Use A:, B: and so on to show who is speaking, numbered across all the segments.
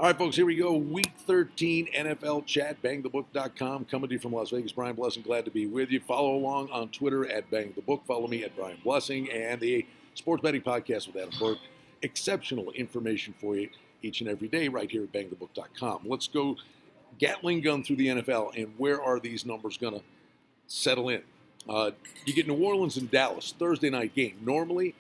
A: All right, folks, here we go. Week 13 NFL Chat, bangthebook.com, coming to you from Las Vegas. Brian Blessing, glad to be with you. Follow along on Twitter at bangthebook. Follow me at Brian Blessing and the Sports Betting Podcast with Adam Burke. Exceptional information for you each and every day right here at bangthebook.com. Let's go Gatling gun through the NFL, and where are these numbers going to settle in? You get New Orleans and Dallas, Thursday night game. Normally,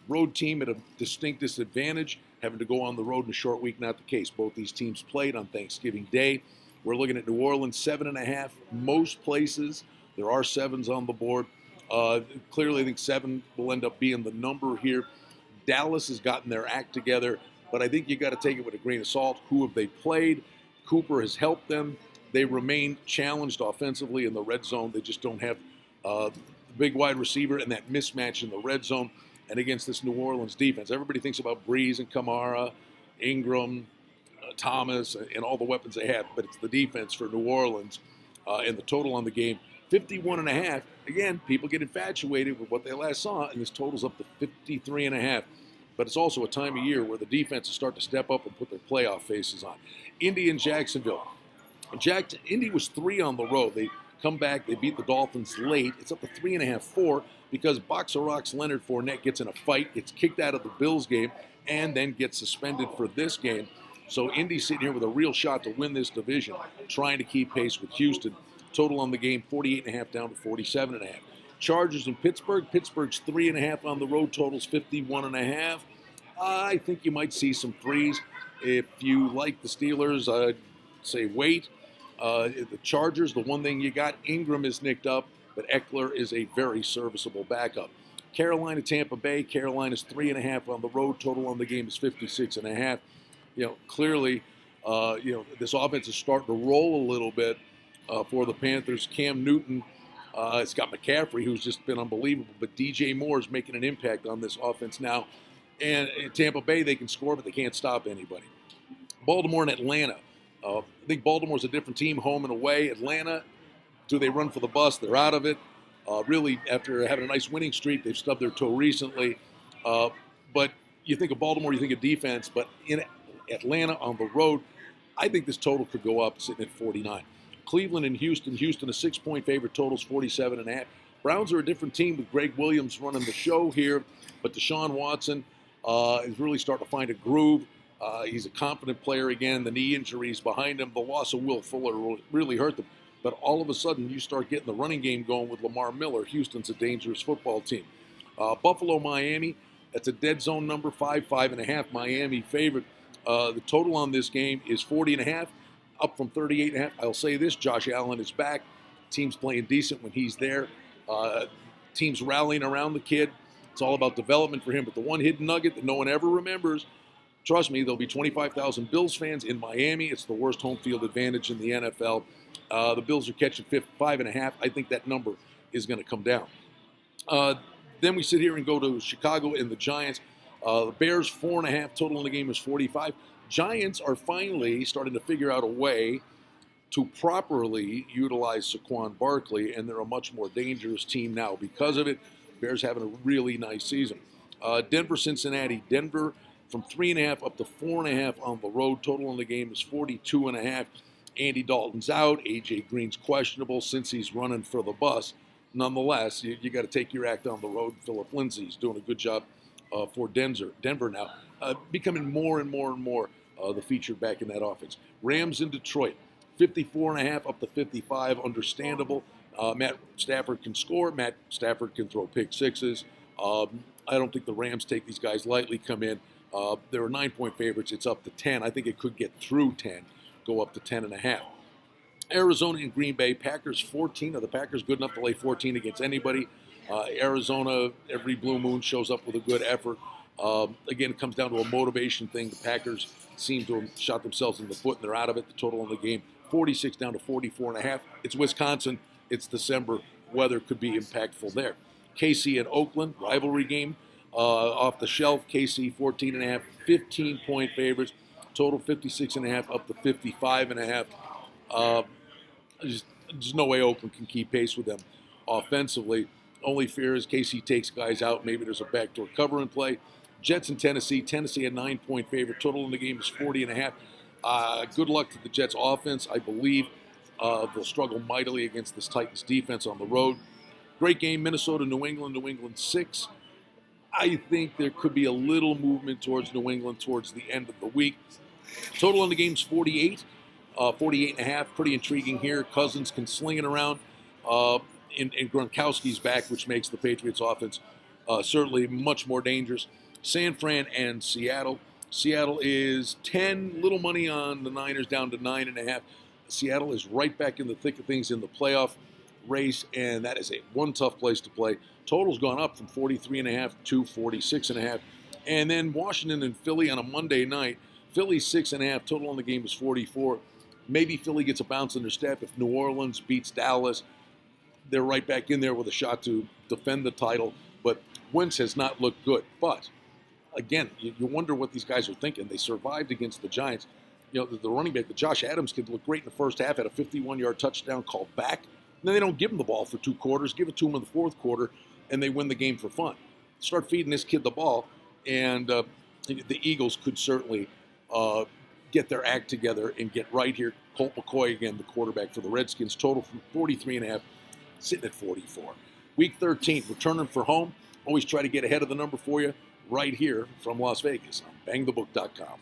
A: road team at a distinct disadvantage, having to go on the road in a short week, not the case. Both these teams played on Thanksgiving Day. We're looking at New Orleans, 7.5. Most places, there are 7s on the board. Clearly, I think 7 will end up being the number here. Dallas has gotten their act together, but I think you got to take it with a grain of salt. Who have they played? Cooper has helped them. They remain challenged offensively in the red zone. They just don't have the big wide receiver and that mismatch in the red zone. And against this New Orleans defense, everybody thinks about Breeze and Kamara, Ingram, Thomas, and all the weapons they have, but it's the defense for New Orleans. And the total on the game, 51.5. Again, people get infatuated with what they last saw, and this total's up to 53.5. But it's also a time of year where the defenses start to step up and put their playoff faces on. Indy and Jacksonville. Indy was 3 on the road. They come back, they beat the Dolphins late. It's up to 3.5, 4, because Box of Rocks Leonard Fournette gets in a fight, gets kicked out of the Bills game, and then gets suspended for this game. So Indy's sitting here with a real shot to win this division, trying to keep pace with Houston. Total on the game, 48.5 down to 47.5. Chargers in Pittsburgh. Pittsburgh's 3.5 on the road. Total's 51.5. I think you might see some threes. If you like the Steelers, I'd say wait. The Chargers, the one thing you got, Ingram is nicked up, but Eckler is a very serviceable backup. Carolina, Tampa Bay. Carolina's 3.5 on the road. Total on the game is 56.5. Clearly, this offense is starting to roll a little bit for the Panthers. Cam Newton, it's got McCaffrey, who's just been unbelievable, but DJ Moore is making an impact on this offense now. And in Tampa Bay, they can score, but they can't stop anybody. Baltimore and Atlanta. I think Baltimore's a different team, home and away. Atlanta, do they run for the bus? They're out of it. Really, after having a nice winning streak, they've stubbed their toe recently. But you think of Baltimore, you think of defense, but in Atlanta on the road, I think this total could go up, sitting at 49. Cleveland and Houston. Houston, a 6-point favorite, totals 47.5. Browns are a different team with Greg Williams running the show here, but Deshaun Watson is really starting to find a groove. He's a confident player again. The knee injuries behind him. The loss of Will Fuller really hurt them. But all of a sudden, you start getting the running game going with Lamar Miller. Houston's a dangerous football team. Buffalo, Miami. That's a dead zone number, 5.5. Miami favorite. The total on this game is 40.5, up from 38.5. I'll say this, Josh Allen is back. Team's playing decent when he's there. Team's rallying around the kid. It's all about development for him. But the one hidden nugget that no one ever remembers, trust me, there'll be 25,000 Bills fans in Miami. It's the worst home field advantage in the NFL. The Bills are catching 5.5. I think that number is going to come down. Then we sit here and go to Chicago and the Giants. The Bears, 4.5. Total in the game is 45. Giants are finally starting to figure out a way to properly utilize Saquon Barkley, and they're a much more dangerous team now because of it. Bears having a really nice season. Denver, Cincinnati. Denver from 3.5 up to 4.5 on the road. Total in the game is 42.5. Andy Dalton's out. A.J. Green's questionable since he's running for the bus. Nonetheless, you got to take your act on the road. Philip Lindsay's doing a good job for Denver now, becoming more and more the featured back in that offense. Rams in Detroit, 54.5 up to 55. Understandable. Matt Stafford can score. Matt Stafford can throw pick sixes. I don't think the Rams take these guys lightly, come in. There are 9-point favorites. It's up to 10. I think it could get through 10, go up to 10.5. Arizona and Green Bay. Packers 14. Are the Packers good enough to lay 14 against anybody? Arizona, every blue moon, shows up with a good effort. Again, it comes down to a motivation thing. The Packers seem to have shot themselves in the foot, and they're out of it. The total in the game, 46 down to 44.5. It's Wisconsin. It's December. Weather could be impactful there. KC and Oakland, rivalry game. Off the shelf, KC 14.5, 15-point favorites. Total 56.5 up to 55.5. There's no way Oakland can keep pace with them offensively. Only fear is KC takes guys out. Maybe there's a backdoor cover in play. Jets in Tennessee. Tennessee a 9-point favorite. Total in the game is 40.5. Good luck to the Jets offense. I believe they'll struggle mightily against this Titans defense on the road. Great game, Minnesota, New England 6. I think there could be a little movement towards New England towards the end of the week. Total on the game's 48, 48 and a half. Pretty intriguing here. Cousins can sling it around. And Gronkowski's back, which makes the Patriots offense certainly much more dangerous. San Fran and Seattle. Seattle is 10, little money on the Niners, down to 9.5. Seattle is right back in the thick of things in the playoff race, and that is one tough place to play. Total's gone up from 43.5 to 46.5. And then Washington and Philly on a Monday night. Philly 6.5. Total on the game is 44. Maybe Philly gets a bounce in their step if New Orleans beats Dallas. They're right back in there with a shot to defend the title. But Wentz has not looked good. But again, you wonder what these guys are thinking. They survived against the Giants. You know, the running back, the Josh Adams kid, looked great in the first half, had a 51-yard touchdown called back. And then they don't give him the ball for 2 quarters, give it to him in the fourth quarter, and they win the game for fun. Start feeding this kid the ball, and the Eagles could certainly get their act together and get right here. Colt McCoy, again, the quarterback for the Redskins, total from 43.5, sitting at 44. Week 13, returning for home. Always try to get ahead of the number for you right here from Las Vegas on bangthebook.com.